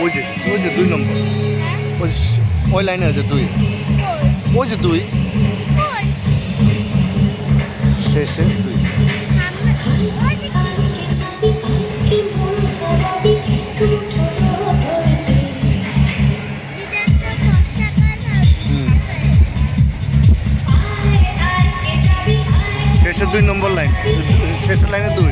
ওই যে 2 নম্বর, ওই লাইনে আছে 2, ওই যে 2 শেষে 2। শেষে 2 নম্বর লাইন, শেষের লাইনে 2।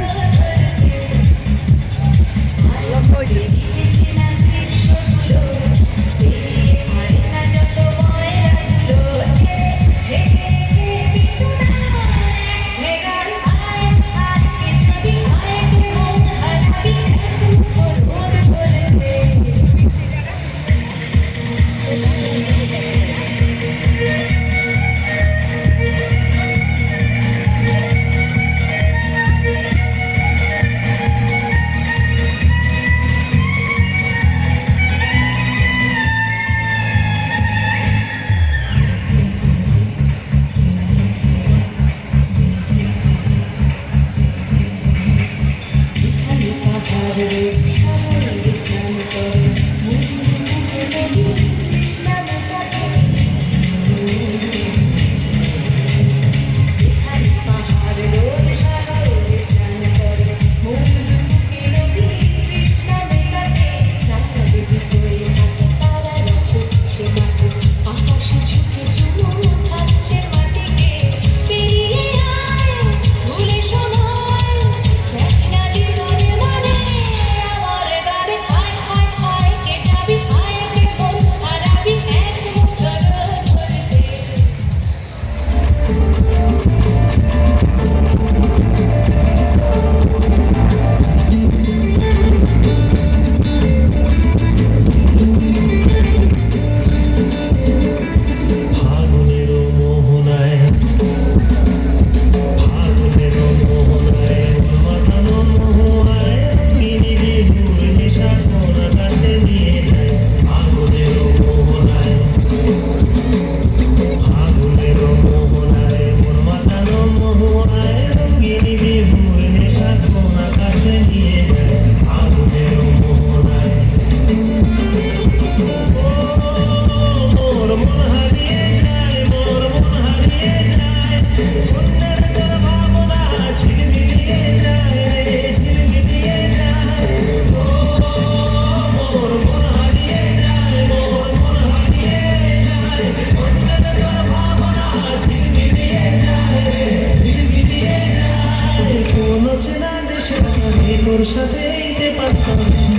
তোর সাথে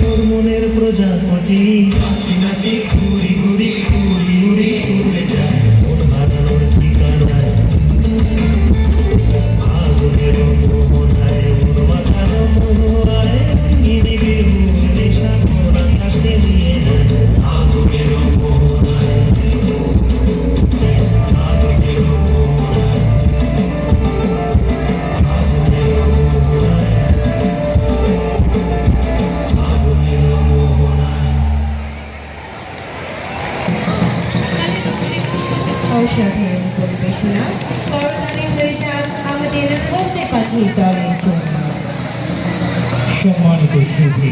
তোর মনের প্রজাপতি নাচি নাচি ঘুরি ঘুরি ঘুরি ঘুরি ঘুরে যায় মন হারানোর ঠিকানায় আগুনের মোহনায় মন মাথানো মোহনায় নিরিবিলি নেশা কোন আকাশে নিয়ে যায় আগুনের মোহনায় আগুনের অসাধারণ পরিবেশনা করতালি হয়ে যাক আমাদের বলতে পাখির দলের জন্য। সম্মানিত সুধী